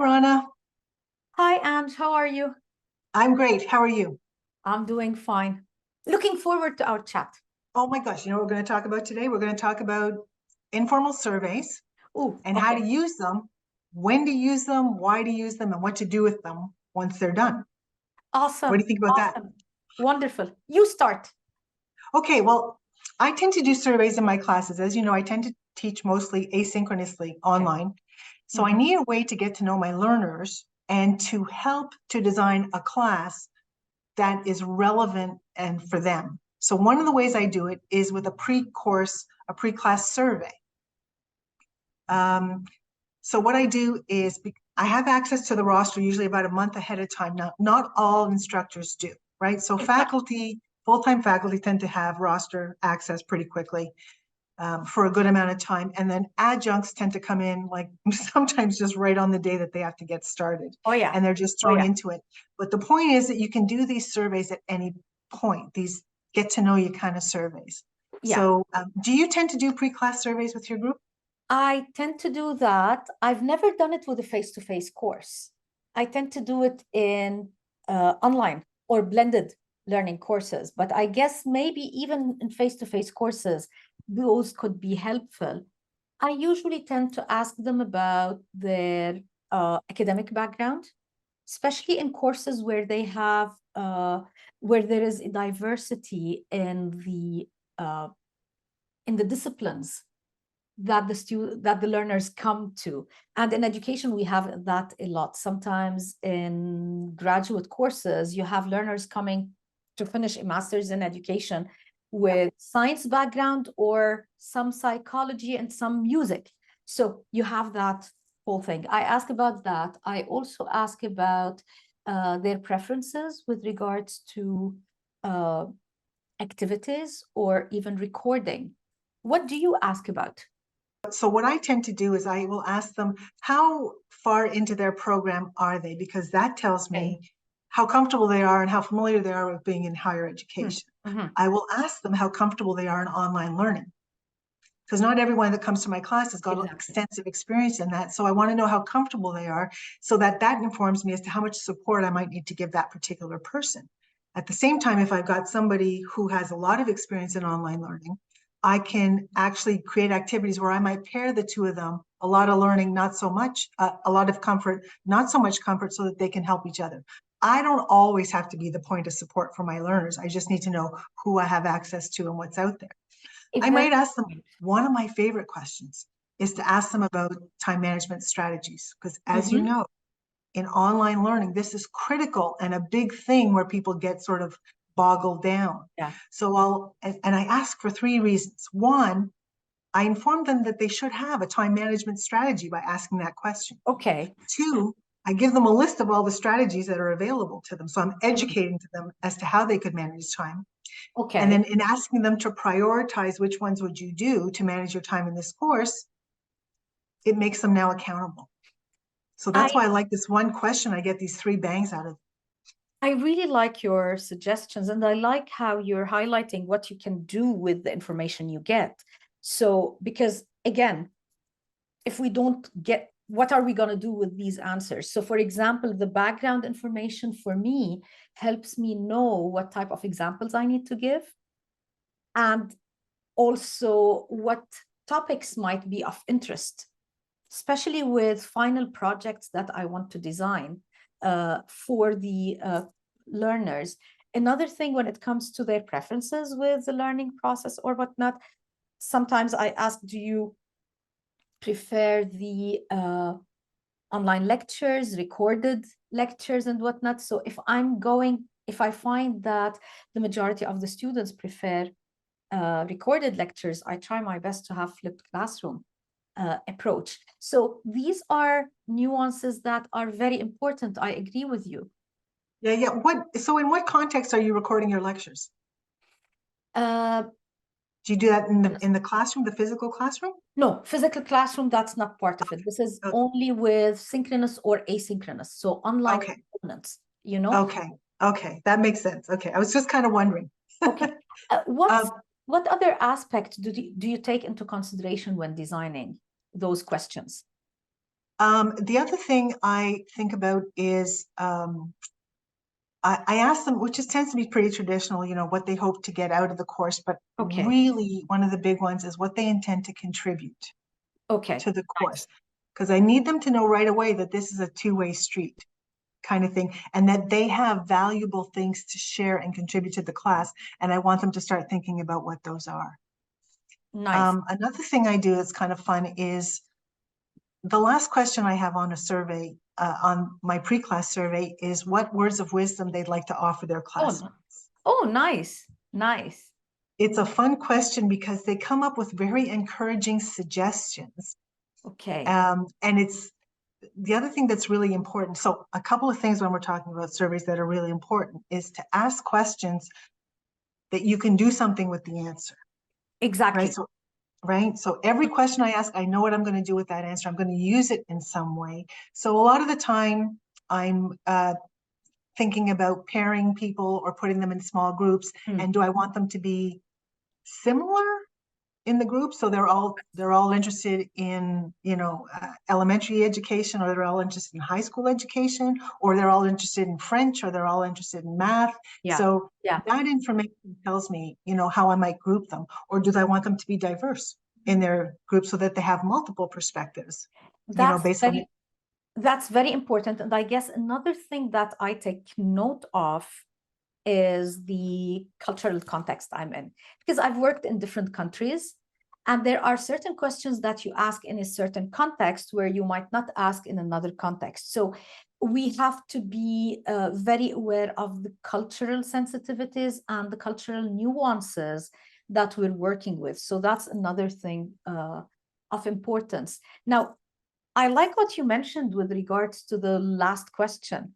Rana. Hi, Ange. How are you? I'm great. How are you? I'm doing fine. Looking forward to our chat. Oh my gosh, you know what we're going to talk about today? We're going to talk about informal surveys Oh, and how okay. to use them, when to use them, why to use them, and what to do with them once they're done. What do you Awesome. think about that? Awesome. Wonderful. You start. Okay, well, I tend to do surveys in my classes. As you know, I tend to teach mostly asynchronously Okay. online. So I Mhm. need a way to get to know my learners and to help to design a class that is relevant and for them. So one of the ways I do it is with a pre-class survey. So what I do is I have access to the roster usually about a month ahead of time. Now, not all instructors do, right? So faculty, full-time faculty tend to have roster access pretty quickly for a good amount of time. And then adjuncts tend to come in like sometimes just right on the day that they have to get started. Oh, yeah. And they're just Oh, thrown yeah. into it. But the point is that you can do these surveys at any point, these get to know you kind of surveys. Yeah. So do you tend to do pre-class surveys with your group? I tend to do that. I've never done it with a face-to-face course. I tend to do it in online or blended learning courses, but I guess maybe even in face-to-face courses, those could be helpful. I usually tend to ask them about their academic background, especially in courses where they have where there is a diversity uh, in the disciplines that the learners come to. And in education, we have that a lot. Sometimes in graduate courses, you have learners coming to finish a master's in education with science background or some psychology and some music. So you have that whole thing. I ask about that. I also ask about their preferences with regards to uh, activities or even recording. What do you ask about? So what I tend to do is I will ask them how far into their program are they, because that tells Okay. me how comfortable they are and how familiar they are with being in higher Hmm. education. Mhm. I will ask them how comfortable they are in online learning, because not everyone that comes to my class has got Exactly. extensive experience in that. So I want to know how comfortable they are so that that informs me as to how much support I might need to give that particular person. At the same time, if I've got somebody who has a lot of experience in online learning, I can actually create activities where I might pair the two of them, a lot of learning, not so much, a lot of comfort, not so much comfort, so that they can help each other. I don't always have to be the point of support for my learners. I just need to know who I have access to and what's out there. I might ask them, one of my favorite questions is to ask them about time management strategies, because as you Mhm. know, in online learning, this is critical and a big thing where people get sort of boggled down. Yeah. So and I ask for three reasons. One, I inform them that they should have a time management strategy by asking that question. Okay. Two, I give them a list of all the strategies that are available to them. So I'm Mhm. educating to them as to how they could manage time. And Okay. then in asking them to prioritize which ones would you do to manage your time in this course, it makes them now accountable. So I that's why I like this one question. I get these three bangs out of. I really like your suggestions, and I like how you're highlighting what you can do with the information you get. So, because again, if we don't get, what are we going to do with these answers? So, for example, the background information for me helps me know what type of examples I need to give, and also what topics might be of interest, especially with final projects that I want to design for the learners. Another thing, when it comes to their preferences with the learning process or whatnot, sometimes I ask, do you prefer the online lectures, recorded lectures and whatnot? So if I find that the majority of the students prefer recorded lectures, I try my best to have flipped classroom approach. So these are nuances that are very important. I agree with you. Yeah. So in what context are you recording your lectures? Uh, Do you do that in the classroom, the physical classroom? no, physical classroom, that's not part of it. This is Oh, only with synchronous or asynchronous. So online okay. components, you know? Okay. Okay. That makes sense. Okay. I was just kind of wondering. Okay. Um, What other aspect do you take into consideration when designing those questions? The other thing I think about is I ask them, which tends to be pretty traditional, you know, what they hope to get out of the course, but Okay. really one of the big ones is what they intend to contribute Okay. to the course. Because I need them to know right away that this is a two-way street kind of thing, and that they have valuable things to share and contribute to the class. And I want them to start thinking about what those are. Nice. Another thing I do that's kind of fun is the last question I have on a survey, on my pre-class survey, is what words of wisdom they'd like to offer their classmates. Oh, nice. Nice. It's a fun question because they come up with very encouraging suggestions. Okay. And it's the other thing that's really important. So a couple of things when we're talking about surveys that are really important is to ask questions that you can do something with the answer. Exactly. Right? So every question I ask, I know what I'm going to do with that answer. I'm going to use it in some way. So a lot of the time I'm thinking about pairing people or putting them in small groups. And do I want them to be similar in the group? So they're all interested in, you know, elementary education, or they're all interested in high school education, or they're all interested in French, or they're all interested in math. Yeah. So Yeah. that information tells me, you know, how I might group them. Or do I want them to be diverse in their group so that they have multiple perspectives? That's very important. And I guess another thing that I take note of is the cultural context I'm in, because I've worked in different countries, and there are certain questions that you ask in a certain context where you might not ask in another context. So we have to be very aware of the cultural sensitivities and the cultural nuances that we're working with. So that's another thing of importance. Now, I like what you mentioned with regards to the last question.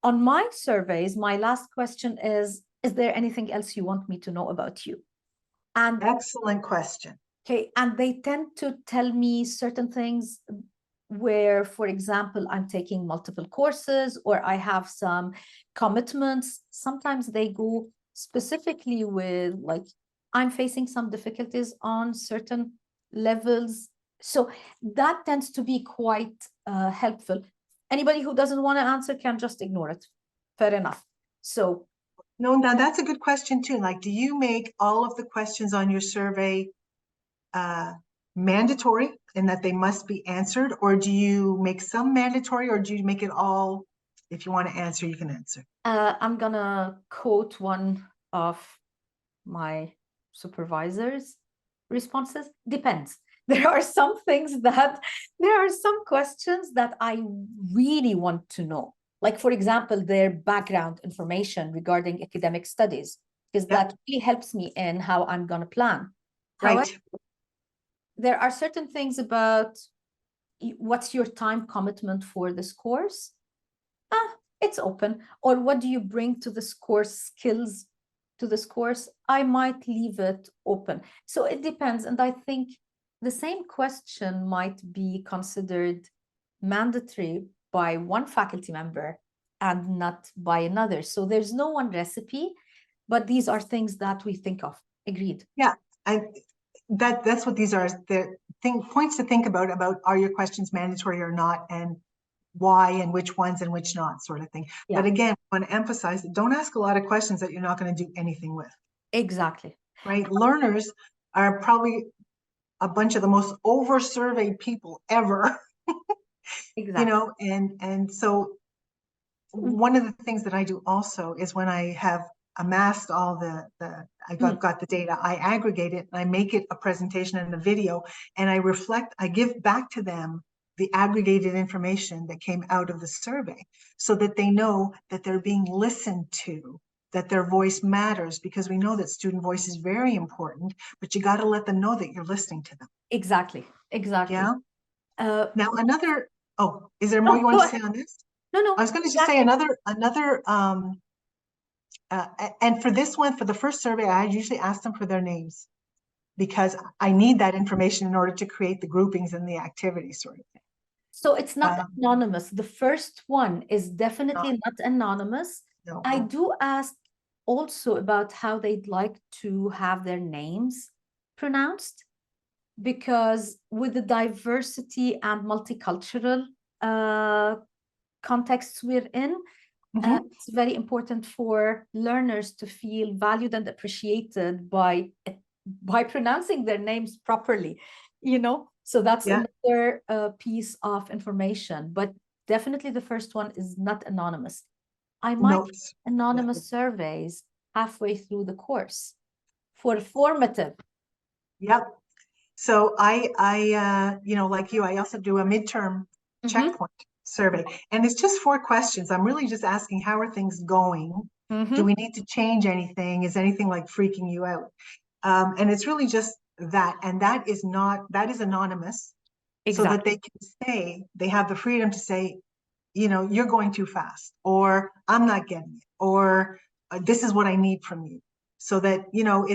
On my surveys, my last question is there anything else you want me to know about you? And excellent question. Okay, and they tend to tell me certain things where, for example, I'm taking multiple courses or I have some commitments. Sometimes they go specifically with, like, I'm facing some difficulties on certain levels. So that tends to be quite helpful. Anybody who doesn't want to answer can just ignore it. Fair enough. So No, now that's a good question too. Like, do you make all of the questions on your survey mandatory in that they must be answered, or do you make some mandatory, or do you make it all, if you want to answer, you can answer? I'm gonna quote one of my supervisor's responses. Depends. There are some questions that I really want to know. Like, for example, their background information regarding academic studies, because that really helps me in how I'm gonna plan. Right. However, there are certain things about what's your time commitment for this course? It's open. Or what do you bring to this course, skills to this course? I might leave it open. So it depends. And I think the same question might be considered mandatory by one faculty member and not by another. So there's no one recipe, but these are things that we think of. Agreed. Yeah, that's what these are. The points to think about are your questions mandatory or not, and why, and which ones and which not, sort of thing. Yeah. But again, I want to emphasize that don't ask a lot of questions that you're not going to do anything with. Exactly. Right? Learners are probably a bunch of the most over-surveyed people ever. Exactly. You know, and so one of the things that I do also is when I have amassed all I got the data, I aggregate it and I make it a presentation and a video, and I give back to them the aggregated information that came out of the survey so that they know that they're being listened to, that their voice matters, because we know that student voice is very important, but you got to let them know that you're listening to them. Exactly. Yeah. Now is there more you want to say on this? No. I was going to just say another, and for this one, for the first survey, I usually ask them for their names because I need that information in order to create the groupings and the activities, sort of thing. So it's not anonymous. The first one is definitely not anonymous. No. I do ask also about how they'd like to have their names pronounced, because with the diversity and multicultural contexts we're in. It's very important for learners to feel valued and appreciated by pronouncing their names properly, you know? So that's another piece of information. But definitely the first one is not anonymous. I might Notes. anonymous surveys halfway through the course for formative. Yep. So you know, like you, I also do a midterm checkpoint survey, and it's just 4 questions. I'm really just asking, how are things going? Do we need to change anything? Is anything like freaking you out? And it's really just that, and that is anonymous, so that they can say, they have the freedom to say, you know, you're going too fast, or I'm not getting it, or this is what I need from you. So that, you know,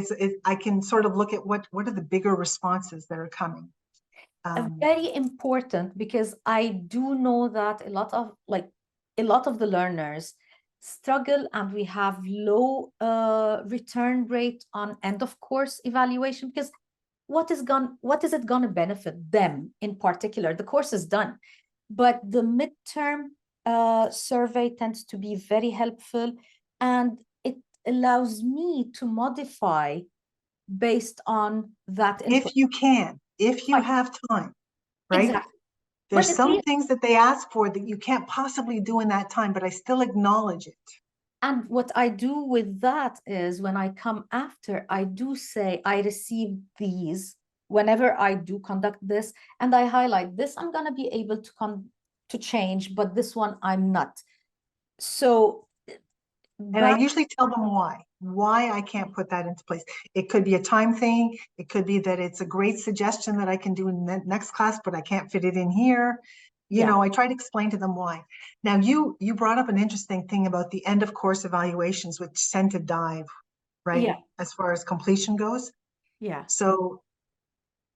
I can sort of look at what are the bigger responses that are coming. Very important, because I do know that a lot of the learners struggle, and we have low return rate on end of course evaluation, because what is it going to benefit them in particular? The course is done, but the midterm survey tends to be very helpful, and it allows me to modify based on that input. If you have time, right? Exactly. There's some things that they ask for that you can't possibly do in that time, but I still acknowledge it. And what I do with that is, when I come after, I do say, I received these whenever I do conduct this, and I highlight this I'm going to be able to change, but this one I'm not. So, and I usually tell them why I can't put that into place. It could be a time thing. It could be that it's a great suggestion that I can do in the next class, but I can't fit it in here. You know, I try to explain to them why. Now, you brought up an interesting thing about the end of course evaluations, which tend to dive, right? Yeah. As far as completion goes. Yeah. So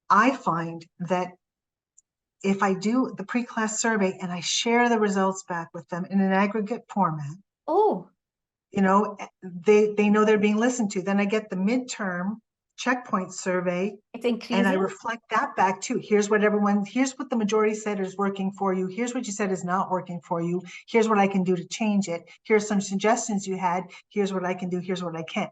I find that if I do the pre-class survey and I share the results back with them in an aggregate format, you know, they know they're being listened to. Then I get the midterm checkpoint survey, and I reflect that back too. Here's what the majority said is working for you. Here's what you said is not working for you. Here's what I can do to change it. Here's some suggestions you had. Here's what I can do. Here's what I can't.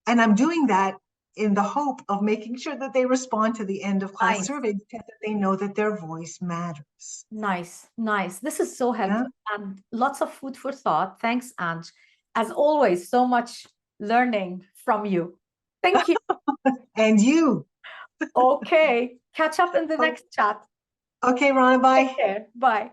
And I'm doing that in the hope of making sure that they respond to the end of class survey, because they know that their voice matters. Nice. This is so helpful, and lots of food for thought. Thanks, Ange. As always, so much learning from you. Thank you. And you. Okay. Catch up in the next chat. Okay, Rana, bye. Take care. Bye.